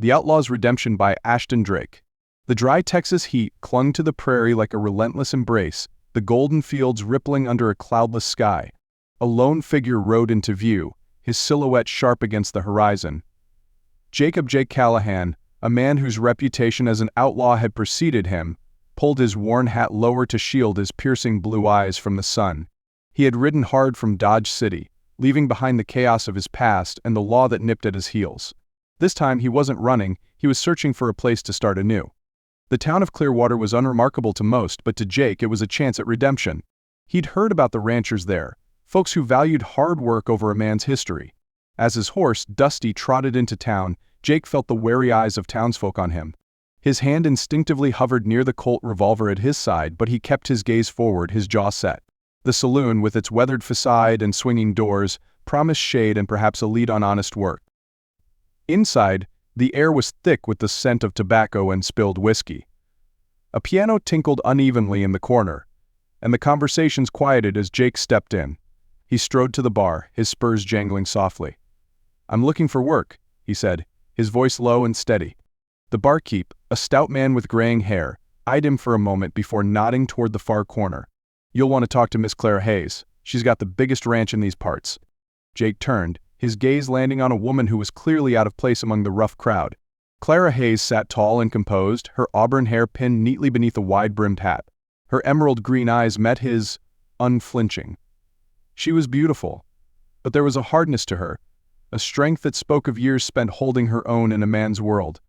The Outlaw's Redemption by Ashton Drake. The dry Texas heat clung to the prairie like a relentless embrace, the golden fields rippling under a cloudless sky. A lone figure rode into view, his silhouette sharp against the horizon. Jake Callahan, a man whose reputation as an outlaw had preceded him, pulled his worn hat lower to shield his piercing blue eyes from the sun. He had ridden hard from Dodge City, leaving behind the chaos of his past and the law that nipped at his heels. This time he wasn't running, he was searching for a place to start anew. The town of Clearwater was unremarkable to most, but to Jake it was a chance at redemption. He'd heard about the ranchers there, folks who valued hard work over a man's history. As his horse, Dusty, trotted into town, Jake felt the wary eyes of townsfolk on him. His hand instinctively hovered near the Colt revolver at his side, but he kept his gaze forward, his jaw set. The saloon, with its weathered facade and swinging doors, promised shade and perhaps a lead on honest work. Inside, the air was thick with the scent of tobacco and spilled whiskey. A piano tinkled unevenly in the corner, and the conversations quieted as Jake stepped in. He strode to the bar, his spurs jangling softly. "I'm looking for work," he said, his voice low and steady. The barkeep, a stout man with graying hair, eyed him for a moment before nodding toward the far corner. "You'll want to talk to Miss Clara Hayes. She's got the biggest ranch in these parts." Jake turned, his gaze landing on a woman who was clearly out of place among the rough crowd. Clara Hayes sat tall and composed, her auburn hair pinned neatly beneath a wide-brimmed hat. Her emerald green eyes met his, unflinching. She was beautiful, but there was a hardness to her, a strength that spoke of years spent holding her own in a man's world.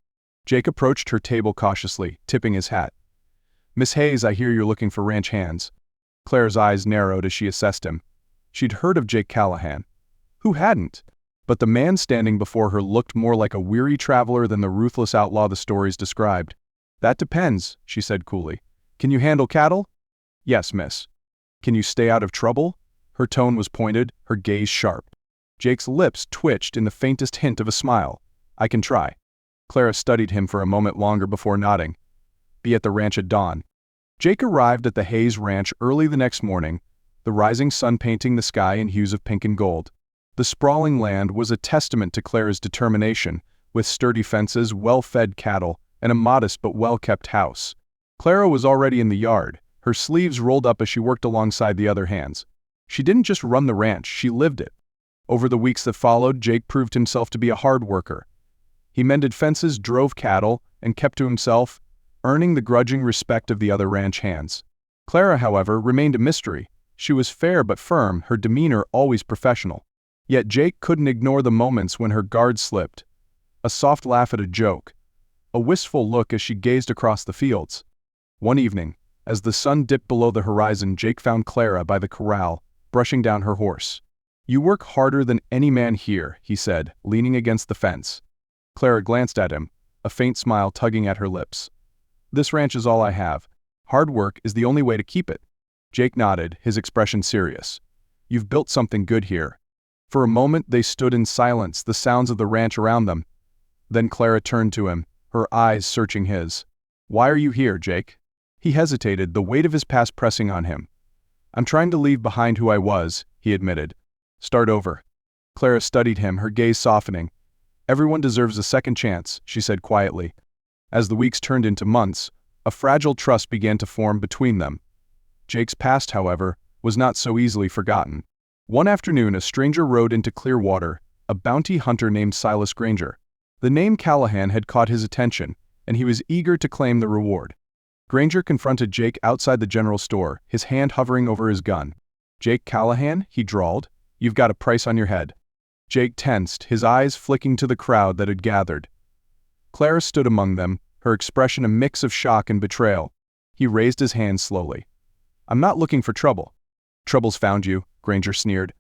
Jake approached her table cautiously, tipping his hat. "Miss Hayes, I hear you're looking for ranch hands." Clara's eyes narrowed as she assessed him. She'd heard of Jake Callahan. Who hadn't? But the man standing before her looked more like a weary traveler than the ruthless outlaw the stories described. "That depends," she said coolly. "Can you handle cattle?" "Yes, miss." "Can you stay out of trouble?" Her tone was pointed, her gaze sharp. Jake's lips twitched in the faintest hint of a smile. "I can try." Clara studied him for a moment longer before nodding. "Be at the ranch at dawn." Jake arrived at the Hayes Ranch early the next morning, the rising sun painting the sky in hues of pink and gold. The sprawling land was a testament to Clara's determination, with sturdy fences, well-fed cattle, and a modest but well-kept house. Clara was already in the yard, her sleeves rolled up as she worked alongside the other hands. She didn't just run the ranch, she lived it. Over the weeks that followed, Jake proved himself to be a hard worker. He mended fences, drove cattle, and kept to himself, earning the grudging respect of the other ranch hands. Clara, however, remained a mystery. She was fair but firm, her demeanor always professional. Yet Jake couldn't ignore the moments when her guard slipped. A soft laugh at a joke. A wistful look as she gazed across the fields. One evening, as the sun dipped below the horizon, Jake found Clara by the corral, brushing down her horse. "You work harder than any man here," he said, leaning against the fence. Clara glanced at him, a faint smile tugging at her lips. "This ranch is all I have. Hard work is the only way to keep it." Jake nodded, his expression serious. "You've built something good here." For a moment they stood in silence, the sounds of the ranch around them. Then Clara turned to him, her eyes searching his. "Why are you here, Jake?" He hesitated, the weight of his past pressing on him. "I'm trying to leave behind who I was," he admitted. "Start over." Clara studied him, her gaze softening. "Everyone deserves a second chance," she said quietly. As the weeks turned into months, a fragile trust began to form between them. Jake's past, however, was not so easily forgotten. One afternoon, a stranger rode into Clearwater, a bounty hunter named Silas Granger. The name Callahan had caught his attention, and he was eager to claim the reward. Granger confronted Jake outside the general store, his hand hovering over his gun. "Jake Callahan," he drawled, "you've got a price on your head." Jake tensed, his eyes flicking to the crowd that had gathered. Clara stood among them, her expression a mix of shock and betrayal. He raised his hand slowly. "I'm not looking for trouble." "Trouble's found you," Granger sneered.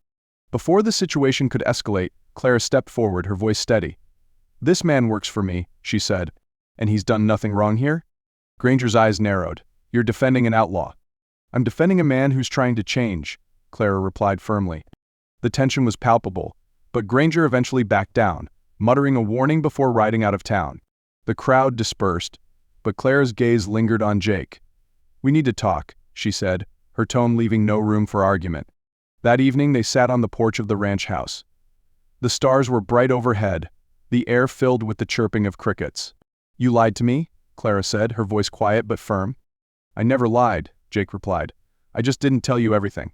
Before the situation could escalate, Clara stepped forward, her voice steady. "This man works for me," she said. "And he's done nothing wrong here?" Granger's eyes narrowed. "You're defending an outlaw." "I'm defending a man who's trying to change," Clara replied firmly. The tension was palpable, but Granger eventually backed down, muttering a warning before riding out of town. The crowd dispersed, but Clara's gaze lingered on Jake. "We need to talk," she said, her tone leaving no room for argument. That evening they sat on the porch of the ranch house. The stars were bright overhead, the air filled with the chirping of crickets. "You lied to me?" Clara said, her voice quiet but firm. "I never lied," Jake replied. "I just didn't tell you everything."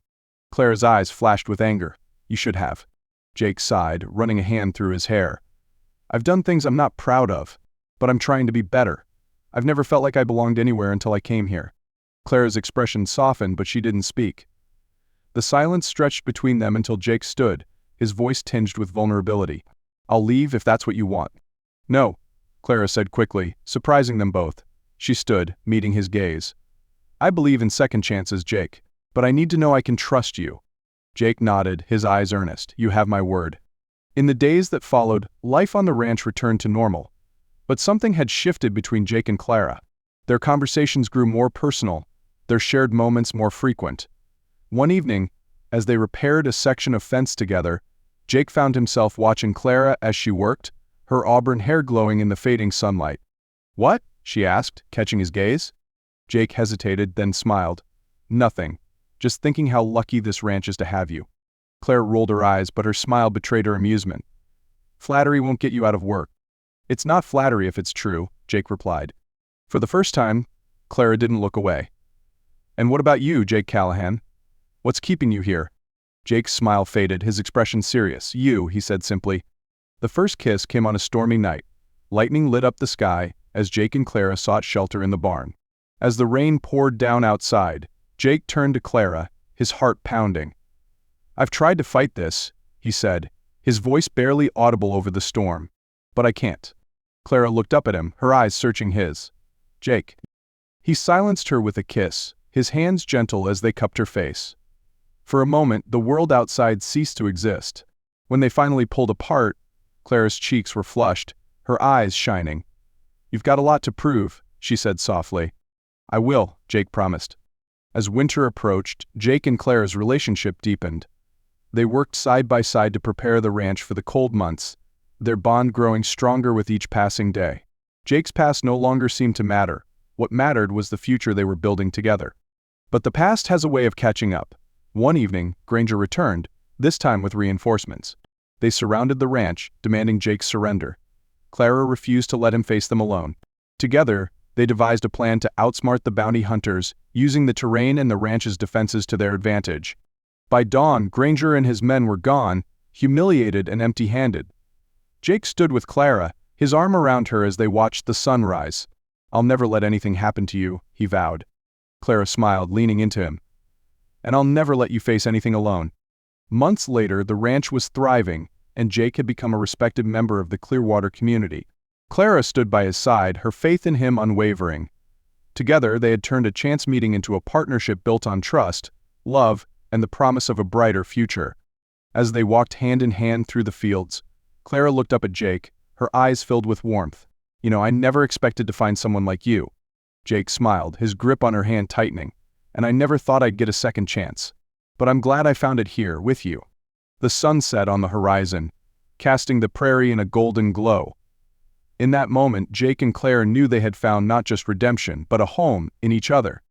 Clara's eyes flashed with anger. "You should have." Jake sighed, running a hand through his hair. "I've done things I'm not proud of, but I'm trying to be better. I've never felt like I belonged anywhere until I came here." Clara's expression softened, but she didn't speak. The silence stretched between them until Jake stood, his voice tinged with vulnerability. "I'll leave if that's what you want." "No," Clara said quickly, surprising them both. She stood, meeting his gaze. "I believe in second chances, Jake, but I need to know I can trust you." Jake nodded, his eyes earnest. "You have my word." In the days that followed, life on the ranch returned to normal. But something had shifted between Jake and Clara. Their conversations grew more personal, their shared moments more frequent. One evening, as they repaired a section of fence together, Jake found himself watching Clara as she worked, her auburn hair glowing in the fading sunlight. "What?" she asked, catching his gaze. Jake hesitated, then smiled. "Nothing. Just thinking how lucky this ranch is to have you." Clara rolled her eyes, but her smile betrayed her amusement. "Flattery won't get you out of work." "It's not flattery if it's true," Jake replied. For the first time, Clara didn't look away. "And what about you, Jake Callahan? What's keeping you here?" Jake's smile faded, his expression serious. "You," he said simply. The first kiss came on a stormy night. Lightning lit up the sky as Jake and Clara sought shelter in the barn. As the rain poured down outside, Jake turned to Clara, his heart pounding. "I've tried to fight this," he said, his voice barely audible over the storm. "But I can't." Clara looked up at him, her eyes searching his. "Jake." He silenced her with a kiss, his hands gentle as they cupped her face. For a moment, the world outside ceased to exist. When they finally pulled apart, Clara's cheeks were flushed, her eyes shining. "You've got a lot to prove," she said softly. "I will," Jake promised. As winter approached, Jake and Clara's relationship deepened. They worked side by side to prepare the ranch for the cold months, their bond growing stronger with each passing day. Jake's past no longer seemed to matter. What mattered was the future they were building together. But the past has a way of catching up. One evening, Granger returned, this time with reinforcements. They surrounded the ranch, demanding Jake's surrender. Clara refused to let him face them alone. Together, they devised a plan to outsmart the bounty hunters, using the terrain and the ranch's defenses to their advantage. By dawn, Granger and his men were gone, humiliated and empty-handed. Jake stood with Clara, his arm around her as they watched the sun rise. "I'll never let anything happen to you," he vowed. Clara smiled, leaning into him. "And I'll never let you face anything alone." Months later, the ranch was thriving, and Jake had become a respected member of the Clearwater community. Clara stood by his side, her faith in him unwavering. Together, they had turned a chance meeting into a partnership built on trust, love, and the promise of a brighter future. As they walked hand in hand through the fields, Clara looked up at Jake, her eyes filled with warmth. "You know, I never expected to find someone like you." Jake smiled, his grip on her hand tightening. "And I never thought I'd get a second chance. But I'm glad I found it here, with you." The sun set on the horizon, casting the prairie in a golden glow. In that moment, Jake and Clara knew they had found not just redemption, but a home in each other.